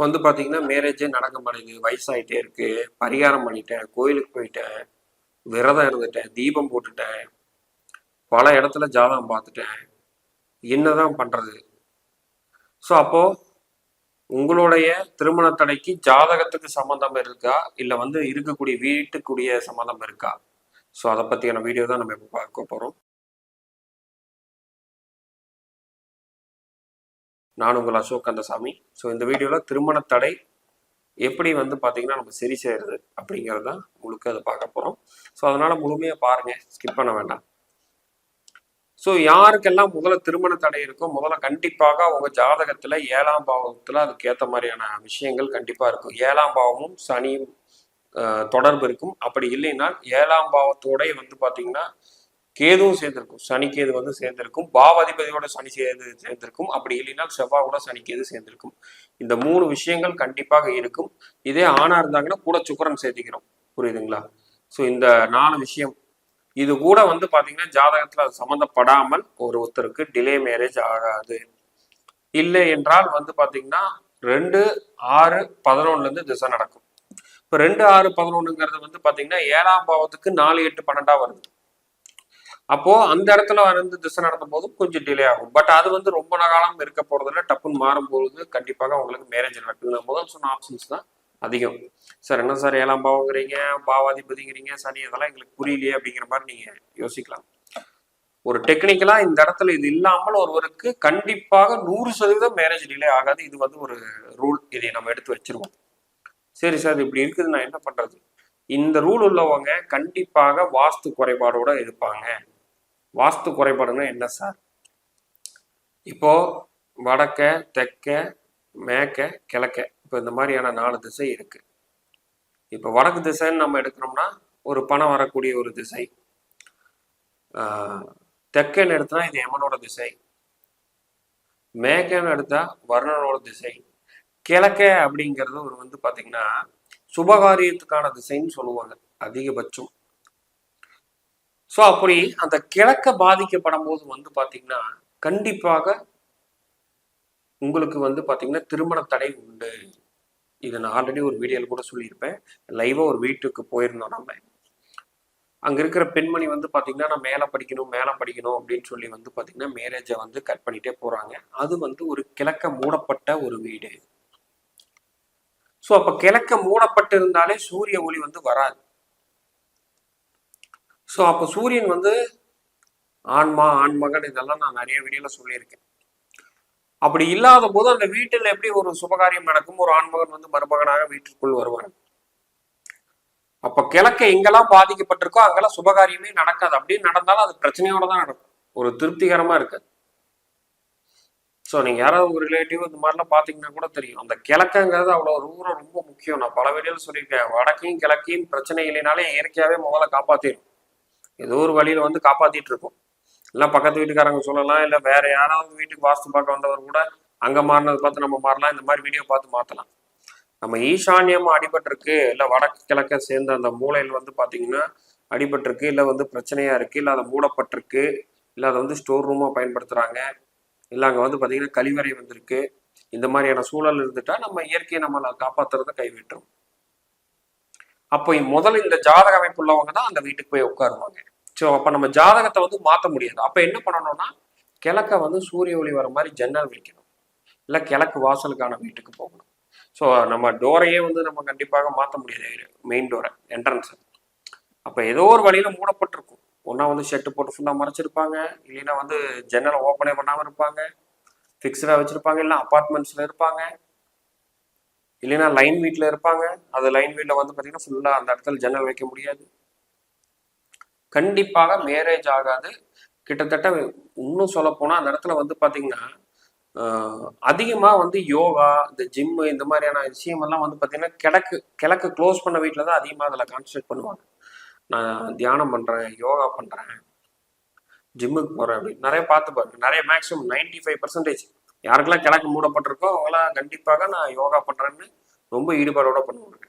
வந்து பார்த்தீங்கன்னா, மேரேஜே நடக்க மாட்டேங்குது. வயசாயிட்டே இருக்கு. பரிகாரம் பண்ணிட்டேன். கோயிலுக்கு போயிட்டேன். விரதம் இருந்துட்டேன். தீபம் போட்டுட்டேன். பல இடத்துல ஜாதகம் பார்த்துட்டேன். என்னதான் பண்றது? ஸோ அப்போ உங்களுடைய திருமண தடைக்கு ஜாதகத்துக்கு சம்மந்தம் இருக்கா? இல்லை வந்து இருக்கக்கூடிய வீட்டுக்குரிய சம்மந்தம் இருக்கா? ஸோ அதை பற்றியான வீடியோ தான் நம்ம இப்போ பார்க்க போகிறோம். நான் உங்கள் அசோக் கந்தசாமி. ஸோ இந்த வீடியோவில் திருமண தடை எப்படி வந்து பார்த்தீங்கன்னா நம்ம சரி செய்யறது அப்படிங்கிறது தான் முழுக்க அதை பார்க்க போகிறோம். ஸோ அதனால் முழுமையாக பாருங்கள், ஸ்கிப் பண்ண வேண்டாம். ஸோ யாருக்கெல்லாம் முதல்ல திருமண தடை இருக்கோ முதல்ல கண்டிப்பாக அவங்க ஜாதகத்தில் 7ஆம் பாவத்தில் அதுக்கேற்ற மாதிரியான விஷயங்கள் கண்டிப்பாக இருக்கும். 7ஆம் பாவமும் சனியும் தொடர்பு இருக்கும். அப்படி இல்லைன்னா 7ஆம் பாவத்தோட வந்து பார்த்தீங்கன்னா கேதுவும் சேர்ந்திருக்கும். சனி கேது வந்து சேர்ந்திருக்கும். பாவாதிபதியோட சனி சேர்ந்திருக்கும். அப்படி இல்லைன்னா செவ்வாயோட சனி கேது சேர்ந்திருக்கும். இந்த 3 விஷயங்கள் கண்டிப்பாக இருக்கும். இதே ஆணா இருந்தாங்கன்னா கூட சுக்கரன் சேர்த்திக்கிறோம். புரியுதுங்களா? ஸோ இந்த 4 விஷயம் இது கூட வந்து பாத்தீங்கன்னா ஜாதகத்துல அது சம்மந்தப்படாமல் ஒருத்தருக்கு டிலே மேரேஜ் ஆகாது. இல்லை என்றால் வந்து பாத்தீங்கன்னா 2, 6, 11 இருந்து திசை நடக்கும். இப்போ 2, 6, 11ங்கிறது வந்து பாத்தீங்கன்னா 7ஆம் பாவத்துக்கு 4, 8, 12 வருது. அப்போ அந்த இடத்துல வந்து திசை நடத்தும் போது கொஞ்சம் டிலே ஆகும். பட் அது வந்து ரொம்ப காலம் இருக்க போறதுல டப்புன்னு மாறும்போது கண்டிப்பாக உங்களுக்கு மேரேஜ் நடக்குது. நான் முதல் சொன்ன ஆப்ஷன்ஸ் தான் அதிகம். சார் என்ன சார் 7ஆம் பாவங்கிறீங்க, பாவாதிபதிங்கிறீங்க, சனி, அதெல்லாம் எங்களுக்கு புரியலையே அப்படிங்கிற மாதிரி நீங்க யோசிக்கலாம். ஒரு டெக்னிக்கலா இந்த இடத்துல இது இல்லாமல் ஒருவருக்கு கண்டிப்பாக 100% மேரேஜ் டிலே ஆகாது. இது வந்து ஒரு ரூல். இதை நம்ம எடுத்து வச்சிருவோம். சரி சார் இப்படி இருக்குது, நான் என்ன பண்றது? இந்த ரூல் உள்ளவங்க கண்டிப்பாக வாஸ்து குறைபாடோட இருப்பாங்க. வாஸ்து குறைபாடுன்னா என்ன சார்? இப்போ வடக்க, தெற்க, மேற்க, கிழக்க, இப்போ இந்த மாதிரியான 4 திசை இருக்கு. இப்போ வடக்கு திசைன்னு நம்ம எடுக்கிறோம்னா ஒரு பணம் வரக்கூடிய ஒரு திசை. தெற்கன்னு எடுத்தா இது யமனோட திசை. மேற்கன்னு எடுத்தா வருணனோட திசை. கிழக்க அப்படிங்கிறது ஒரு வந்து பாத்தீங்கன்னா சுபகாரியத்துக்கான திசைன்னு சொல்லுவாங்க அதிகபட்சம். ஸோ அப்படி அந்த கிழக்க பாதிக்கப்படும் போது வந்து பாத்தீங்கன்னா கண்டிப்பாக உங்களுக்கு வந்து பாத்தீங்கன்னா திருமண தடை உண்டு. இதை நான் ஆல்ரெடி ஒரு வீடியோவில் கூட சொல்லியிருப்பேன். லைவா ஒரு வீட்டுக்கு போயிருந்தோம் நம்ம. அங்க இருக்கிற பெண்மணி வந்து பாத்தீங்கன்னா நான் மேலே படிக்கணும் அப்படின்னு சொல்லி வந்து பாத்தீங்கன்னா மேரேஜை வந்து கட் பண்ணிட்டே போறாங்க. அது வந்து ஒரு கிழக்க மூடப்பட்ட ஒரு வீடு. ஸோ அப்ப கிழக்க மூடப்பட்டு இருந்தாலே சூரிய ஒளி வந்து வராது. ஸோ அப்போ சூரியன் வந்து ஆன்மா, ஆண்மகன் இதெல்லாம் நான் நிறைய வீடியோல சொல்லியிருக்கேன். அப்படி இல்லாத போது அந்த வீட்டில் எப்படி ஒரு சுபகாரியம் நடக்கும்? ஒரு ஆண்மகன் வந்து மருமகனாக வீட்டிற்குள் வருவார். அப்ப கிழக்க எங்கெல்லாம் பாதிக்கப்பட்டிருக்கோ அங்கெல்லாம் சுபகாரியமே நடக்காது. அப்படின்னு நடந்தாலும் அது பிரச்சனையோட தான் நடக்கும். ஒரு திருப்திகரமா இருக்காது. ஸோ நீங்க யாராவது ஒரு ரிலேட்டிவ் இந்த மாதிரிலாம் பாத்தீங்கன்னா கூட தெரியும். அந்த கிழக்கங்கிறது அவ்வளவு தூரம் ரொம்ப முக்கியம். நான் பல வீடியோல சொல்லியிருக்கேன். வடக்கையும் கிழக்கையும் பிரச்சனை இல்லைனாலே இயற்கையாவே முதல்ல காப்பாத்திடும். ஏதோ ஒரு வழியில வந்து காப்பாத்திட்டு இருக்கும். இல்லை பக்கத்து வீட்டுக்காரங்க சொல்லலாம், இல்லை வேற யாராவது வீட்டுக்கு வாஸ்து பார்க்க வந்தவர் கூட அங்க மாறினது பார்த்து நம்ம மாறலாம். இந்த மாதிரி வீடியோ பார்த்து மாத்தலாம். நம்ம ஈசான்யமா அடிபட்டிருக்கு, இல்லை வடக்கு கிழக்க சேர்ந்த அந்த மூலையில் வந்து பாத்தீங்கன்னா அடிபட்டிருக்கு, இல்லை வந்து பிரச்சனையா இருக்கு, இல்லை அதை மூடப்பட்டிருக்கு, இல்லை அதை வந்து ஸ்டோர் ரூமா பயன்படுத்துறாங்க, இல்லை அங்கே வந்து பாத்தீங்கன்னா கழிவறை வந்திருக்கு. இந்த மாதிரியான சூழல் இருந்துட்டா நம்ம இயற்கையை நம்மளை காப்பாத்துறத கைவிட்டுரும். அப்போ முதல்ல இந்த ஜாதக அமைப்பு உள்ளவங்க தான் அந்த வீட்டுக்கு போய் உட்காருவாங்க. ஸோ அப்போ நம்ம ஜாதகத்தை வந்து மாற்ற முடியாது. அப்போ என்ன பண்ணணும்னா கிழக்க வந்து சூரிய ஒளி வர மாதிரி ஜன்னல் வைக்கணும், இல்லை கிழக்கு வாசலுக்கான வீட்டுக்கு போகணும். ஸோ நம்ம டோரையே வந்து நம்ம கண்டிப்பாக மாற்ற முடியாது, மெயின் டோரை, என்ட்ரன்ஸ். அப்போ ஏதோ ஒரு வழியில மூடப்பட்டிருக்கும். ஒன்றா வந்து ஷெட்டு போட்டு ஃபுல்லாக மறைச்சிருப்பாங்க, இல்லைன்னா வந்து ஜன்னலை ஓப்பனே பண்ணாமல் இருப்பாங்க, ஃபிக்ஸ்டாக வச்சிருப்பாங்க, இல்லை அப்பார்ட்மெண்ட்ஸில் இருப்பாங்க, இல்லைன்னா லைன் வீட்டில் இருப்பாங்க. அது லைன் வீட்டில் வந்து பார்த்தீங்கன்னா ஃபுல்லாக அந்த இடத்துல ஜன்னல் வைக்க முடியாது. கண்டிப்பாக மேரேஜ் ஆகாது. கிட்டத்தட்ட இன்னும் சொல்ல போனா அந்த இடத்துல வந்து பாத்தீங்கன்னா அதிகமா வந்து யோகா, இந்த ஜிம்மு, இந்த மாதிரியான விஷயமெல்லாம் வந்து பாத்தீங்கன்னா கிழக்கு க்ளோஸ் பண்ண வீட்டில் தான் அதிகமாக அதில் கான்சன்ட்ரேட் பண்ணுவாங்க. நான் தியானம் பண்றேன், யோகா பண்றேன், ஜிம்முக்கு போறேன் அப்படின்னு நிறைய பார்த்து பாருங்க. நிறைய மேக்ஸிமம் 95% யாருக்கெல்லாம் கிழக்கு மூடப்பட்டிருக்கோ அவங்களாம் கண்டிப்பாக நான் யோகா பண்றேன்னு ரொம்ப ஈடுபாடோட பண்ணுவாங்க.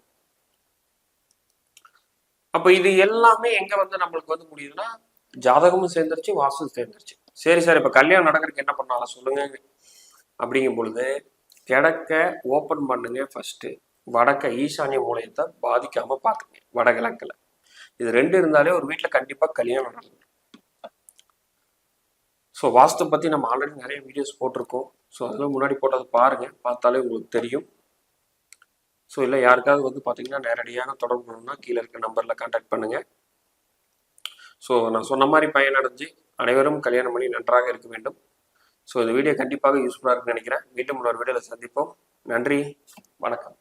அப்ப இது எல்லாமே எங்க வந்து நம்மளுக்கு வந்து முடியுதுன்னா ஜாதகமும் சேர்ந்துருச்சு, வாஸ்து சேர்ந்துருச்சு. சரி சார் இப்ப கல்யாணம் நடக்கிறதுக்கு என்ன பண்ணாலும் சொல்லுங்க அப்படிங்கும் பொழுது கிழக்க ஓப்பன் பண்ணுங்க ஃபர்ஸ்ட். வடக்க ஈசானிய மூலையத்தை பாதிக்காம பார்த்துங்க. வடகிழக்கில் இது 2 இருந்தாலே ஒரு வீட்டில் கண்டிப்பாக கல்யாணம் நடக்கும். ஸோ வாஸ்து பற்றி நம்ம ஆல்ரெடி நிறைய வீடியோஸ் போட்டிருக்கோம். ஸோ அதெல்லாம் முன்னாடி போட்டதை பாருங்கள், பார்த்தாலே உங்களுக்கு தெரியும். ஸோ இல்லை யாருக்காவது வந்து பார்த்தீங்கன்னா நேரடியான தொடர்பு பண்ணணும்னா கீழே இருக்க நம்பரில் கான்டாக்ட் பண்ணுங்கள். ஸோ நான் சொன்ன மாதிரி பயனடைஞ்சு அனைவரும் கல்யாணம் பண்ணி நன்றாக இருக்க வேண்டும். ஸோ இந்த வீடியோ கண்டிப்பாக யூஸ்ஃபுல்லாக இருக்குன்னு நினைக்கிறேன். மீண்டும் இன்னொரு வீடியோவில் சந்திப்போம். நன்றி, வணக்கம்.